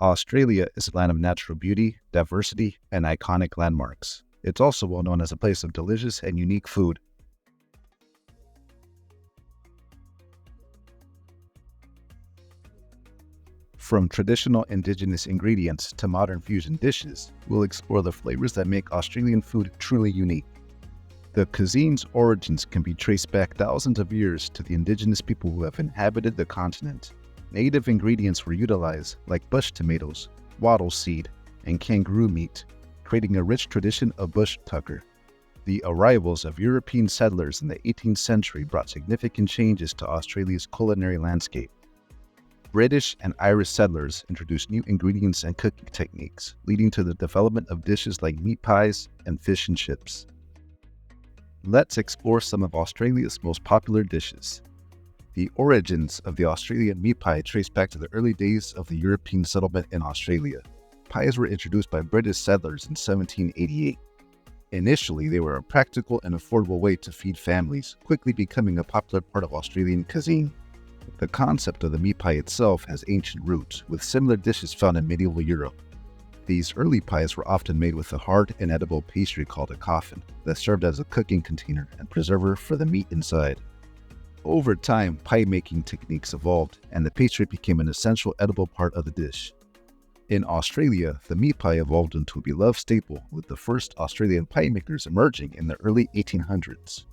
Australia is a land of natural beauty, diversity, and iconic landmarks. It's also well known as a place of delicious and unique food. From traditional indigenous ingredients to modern fusion dishes, we'll explore the flavors that make Australian food truly unique. The cuisine's origins can be traced back thousands of years to the indigenous people who have inhabited the continent. Native ingredients were utilized, like bush tomatoes, wattle seed, and kangaroo meat, creating a rich tradition of bush tucker. The arrivals of European settlers in the 18th century brought significant changes to Australia's culinary landscape. British and Irish settlers introduced new ingredients and cooking techniques, leading to the development of dishes like meat pies and fish and chips. Let's explore some of Australia's most popular dishes. The origins of the Australian meat pie trace back to the early days of the European settlement in Australia. Pies were introduced by British settlers in 1788. Initially, they were a practical and affordable way to feed families, quickly becoming a popular part of Australian cuisine. The concept of the meat pie itself has ancient roots, with similar dishes found in medieval Europe. These early pies were often made with a hard, inedible pastry called a coffin that served as a cooking container and preserver for the meat inside. Over time, pie-making techniques evolved, and the pastry became an essential edible part of the dish. In Australia, the meat pie evolved into a beloved staple, with the first Australian pie makers emerging in the early 1800s.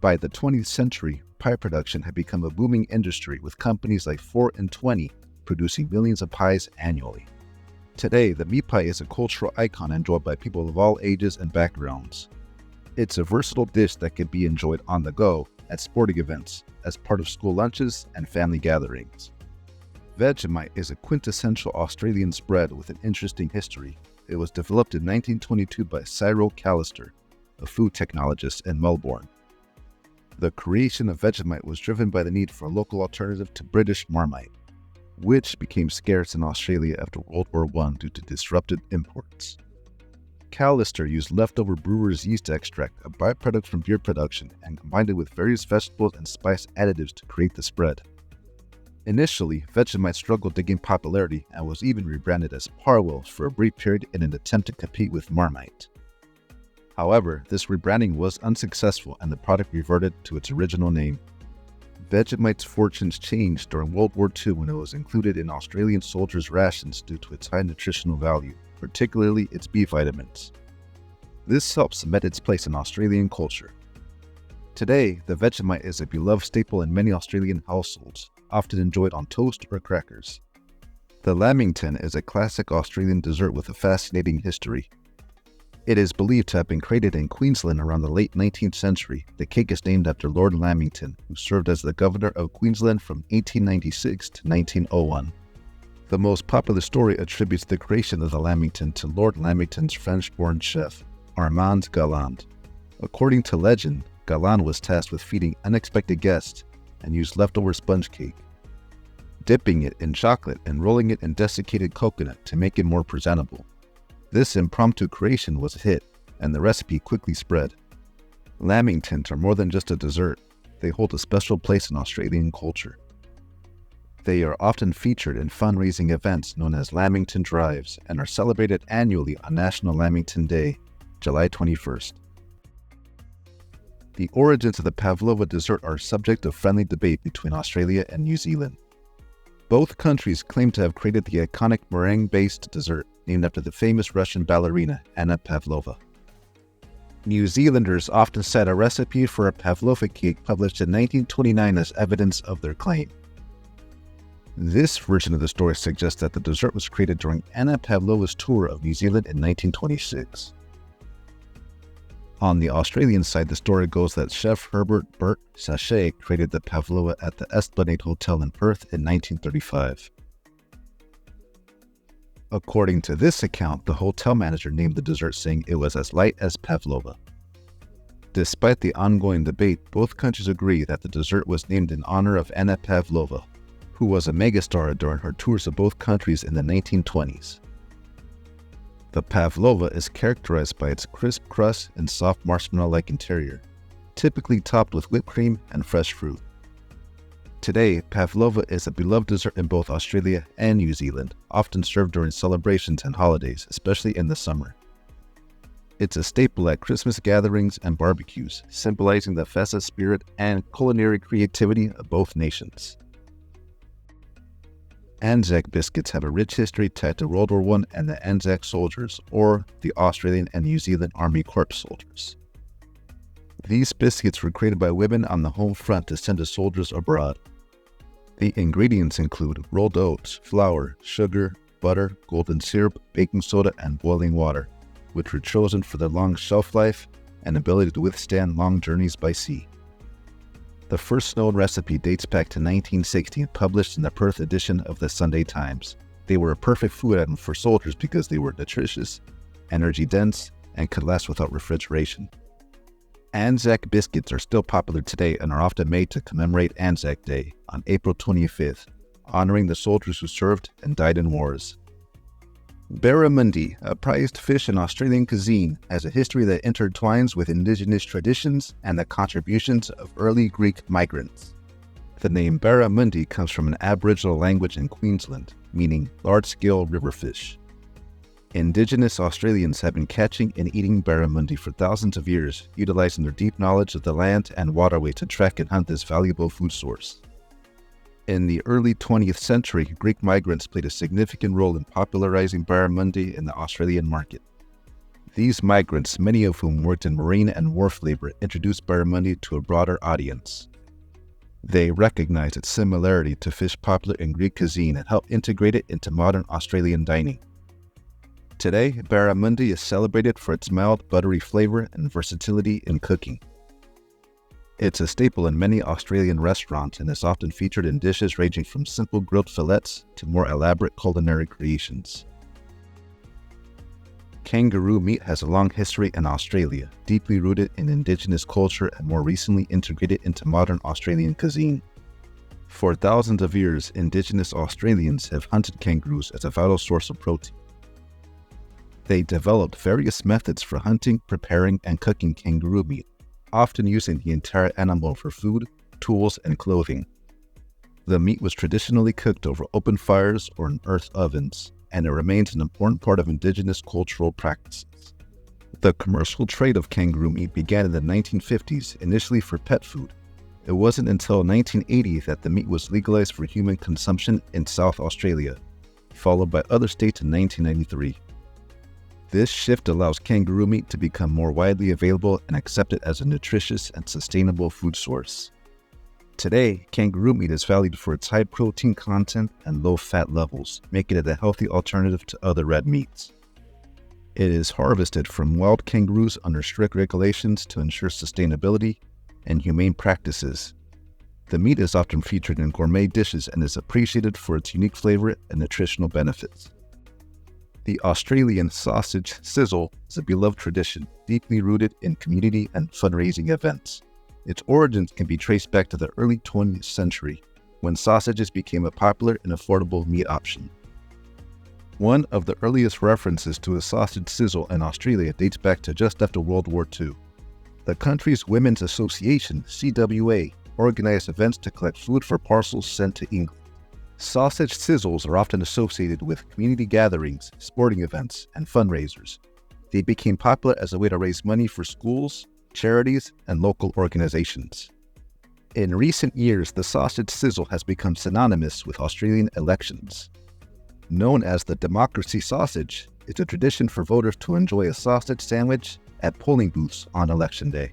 By the 20th century, pie production had become a booming industry, with companies like 4 and 20 producing millions of pies annually. Today, the meat pie is a cultural icon enjoyed by people of all ages and backgrounds. It's a versatile dish that can be enjoyed on the go, at sporting events, as part of school lunches and family gatherings. Vegemite is a quintessential Australian spread with an interesting history. It was developed in 1922 by Cyril Callister, a food technologist in Melbourne. The creation of Vegemite was driven by the need for a local alternative to British Marmite, which became scarce in Australia after World War I due to disrupted imports. Callister used leftover brewer's yeast extract, a byproduct from beer production, and combined it with various vegetables and spice additives to create the spread. Initially, Vegemite struggled to gain popularity and was even rebranded as Parwells for a brief period in an attempt to compete with Marmite. However, this rebranding was unsuccessful and the product reverted to its original name. Vegemite's fortunes changed during World War II when it was included in Australian soldiers' rations due to its high nutritional value, particularly its B vitamins. This helped cement its place in Australian culture. Today, the Vegemite is a beloved staple in many Australian households, often enjoyed on toast or crackers. The Lamington is a classic Australian dessert with a fascinating history. It is believed to have been created in Queensland around the late 19th century. The cake is named after Lord Lamington, who served as the governor of Queensland from 1896 to 1901. The most popular story attributes the creation of the Lamington to Lord Lamington's French-born chef, Armand Galland. According to legend, Galland was tasked with feeding unexpected guests and used leftover sponge cake, dipping it in chocolate and rolling it in desiccated coconut to make it more presentable. This impromptu creation was a hit, and the recipe quickly spread. Lamingtons are more than just a dessert. They hold a special place in Australian culture. They are often featured in fundraising events known as Lamington Drives and are celebrated annually on National Lamington Day, July 21st. The origins of the pavlova dessert are subject of friendly debate between Australia and New Zealand. Both countries claim to have created the iconic meringue-based dessert named after the famous Russian ballerina Anna Pavlova. New Zealanders often cite a recipe for a pavlova cake published in 1929 as evidence of their claim. This version of the story suggests that the dessert was created during Anna Pavlova's tour of New Zealand in 1926. On the Australian side, the story goes that Chef Herbert Burt Sachet created the pavlova at the Esplanade Hotel in Perth in 1935. According to this account, the hotel manager named the dessert saying it was as light as pavlova. Despite the ongoing debate, both countries agree that the dessert was named in honor of Anna Pavlova, who was a megastar during her tours of both countries in the 1920s. The pavlova is characterized by its crisp crust and soft marshmallow-like interior, typically topped with whipped cream and fresh fruit. Today, pavlova is a beloved dessert in both Australia and New Zealand, often served during celebrations and holidays, especially in the summer. It's a staple at Christmas gatherings and barbecues, symbolizing the festive spirit and culinary creativity of both nations. Anzac biscuits have a rich history tied to World War I and the Anzac soldiers, or the Australian and New Zealand Army Corps soldiers. These biscuits were created by women on the home front to send to soldiers abroad. The ingredients include rolled oats, flour, sugar, butter, golden syrup, baking soda, and boiling water, which were chosen for their long shelf life and ability to withstand long journeys by sea. The first known recipe dates back to 1960 and published in the Perth edition of the Sunday Times. They were a perfect food item for soldiers because they were nutritious, energy-dense, and could last without refrigeration. Anzac biscuits are still popular today and are often made to commemorate Anzac Day on April 25th, honoring the soldiers who served and died in wars. Barramundi, a prized fish in Australian cuisine, has a history that intertwines with indigenous traditions and the contributions of early Greek migrants. The name barramundi comes from an Aboriginal language in Queensland, meaning large-scale river fish. Indigenous Australians have been catching and eating barramundi for thousands of years, utilizing their deep knowledge of the land and waterway to track and hunt this valuable food source. In the early 20th century, Greek migrants played a significant role in popularizing barramundi in the Australian market. These migrants, many of whom worked in marine and wharf labor, introduced barramundi to a broader audience. They recognized its similarity to fish popular in Greek cuisine and helped integrate it into modern Australian dining. Today, barramundi is celebrated for its mild, buttery flavor and versatility in cooking. It's a staple in many Australian restaurants and is often featured in dishes ranging from simple grilled fillets to more elaborate culinary creations. Kangaroo meat has a long history in Australia, deeply rooted in Indigenous culture and more recently integrated into modern Australian cuisine. For thousands of years, Indigenous Australians have hunted kangaroos as a vital source of protein. They developed various methods for hunting, preparing, and cooking kangaroo meat, often using the entire animal for food, tools, and clothing. The meat was traditionally cooked over open fires or in earth ovens, and it remains an important part of Indigenous cultural practices. The commercial trade of kangaroo meat began in the 1950s, initially for pet food. It wasn't until 1980 that the meat was legalized for human consumption in South Australia, followed by other states in 1993. This shift allows kangaroo meat to become more widely available and accepted as a nutritious and sustainable food source. Today, kangaroo meat is valued for its high protein content and low fat levels, making it a healthy alternative to other red meats. It is harvested from wild kangaroos under strict regulations to ensure sustainability and humane practices. The meat is often featured in gourmet dishes and is appreciated for its unique flavor and nutritional benefits. The Australian sausage sizzle is a beloved tradition, deeply rooted in community and fundraising events. Its origins can be traced back to the early 20th century, when sausages became a popular and affordable meat option. One of the earliest references to a sausage sizzle in Australia dates back to just after World War II. The country's Women's Association, CWA, organized events to collect food for parcels sent to England. Sausage sizzles are often associated with community gatherings, sporting events, and fundraisers. They became popular as a way to raise money for schools, charities, and local organizations. In recent years, the sausage sizzle has become synonymous with Australian elections. Known as the democracy sausage, it's a tradition for voters to enjoy a sausage sandwich at polling booths on election day.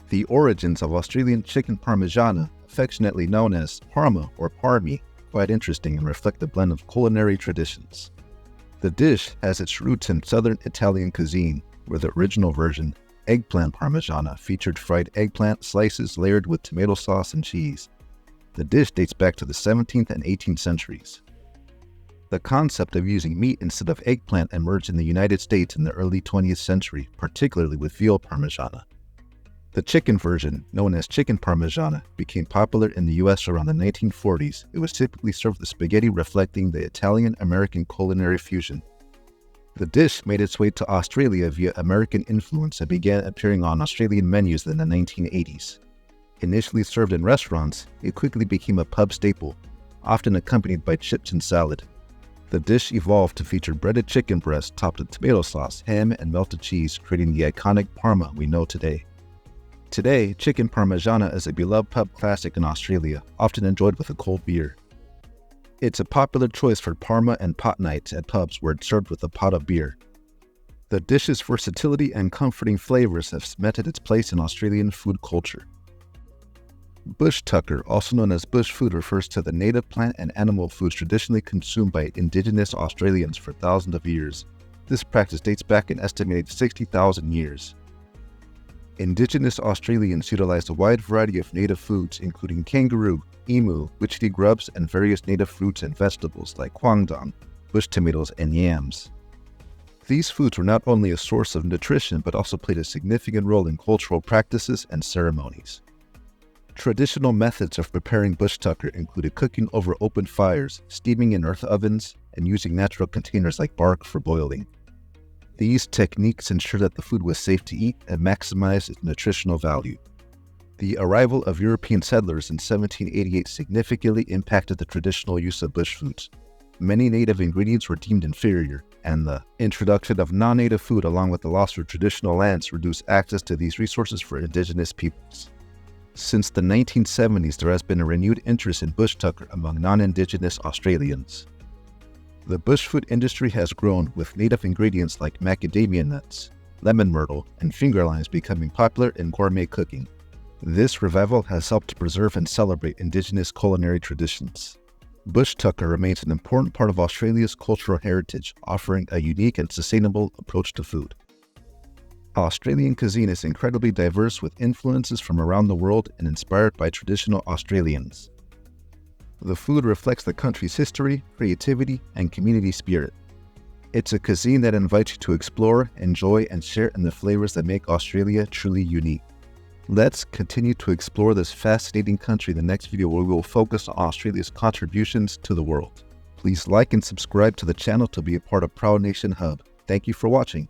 The origins of Australian chicken parmigiana, affectionately known as parma or parmi, quite interesting and reflect the blend of culinary traditions. The dish has its roots in southern Italian cuisine, where the original version, eggplant parmigiana, featured fried eggplant slices layered with tomato sauce and cheese. The dish dates back to the 17th and 18th centuries. The concept of using meat instead of eggplant emerged in the United States in the early 20th century, particularly with veal parmigiana. The chicken version, known as Chicken Parnigiana, became popular in the US around the 1940s. It was typically served with spaghetti, reflecting the Italian-American culinary fusion. The dish made its way to Australia via American influence and began appearing on Australian menus in the 1980s. Initially served in restaurants, it quickly became a pub staple, often accompanied by chips and salad. The dish evolved to feature breaded chicken breast topped with tomato sauce, ham, and melted cheese, creating the iconic parma we know today. Today, Chicken Parmigiana is a beloved pub classic in Australia, often enjoyed with a cold beer. It's a popular choice for parma and pot nights at pubs where it's served with a pot of beer. The dish's versatility and comforting flavors have cemented its place in Australian food culture. Bush tucker, also known as bush food, refers to the native plant and animal foods traditionally consumed by Indigenous Australians for thousands of years. This practice dates back an estimated 60,000 years. Indigenous Australians utilized a wide variety of native foods, including kangaroo, emu, witchetty grubs, and various native fruits and vegetables like kwangdong, bush tomatoes, and yams. These foods were not only a source of nutrition but also played a significant role in cultural practices and ceremonies. Traditional methods of preparing bush tucker included cooking over open fires, steaming in earth ovens, and using natural containers like bark for boiling. These techniques ensured that the food was safe to eat and maximized its nutritional value. The arrival of European settlers in 1788 significantly impacted the traditional use of bush foods. Many native ingredients were deemed inferior, and the introduction of non-native food along with the loss of traditional lands reduced access to these resources for indigenous peoples. Since the 1970s, there has been a renewed interest in bush tucker among non-Indigenous Australians. The bush food industry has grown, with native ingredients like macadamia nuts, lemon myrtle, and finger limes becoming popular in gourmet cooking. This revival has helped to preserve and celebrate Indigenous culinary traditions. Bush tucker remains an important part of Australia's cultural heritage, offering a unique and sustainable approach to food. Australian cuisine is incredibly diverse, with influences from around the world and inspired by traditional Australians. The food reflects the country's history, creativity, and community spirit. It's a cuisine that invites you to explore, enjoy, and share in the flavors that make Australia truly unique. Let's continue to explore this fascinating country in the next video, where we will focus on Australia's contributions to the world. Please like and subscribe to the channel to be a part of Proud Nation Hub. Thank you for watching.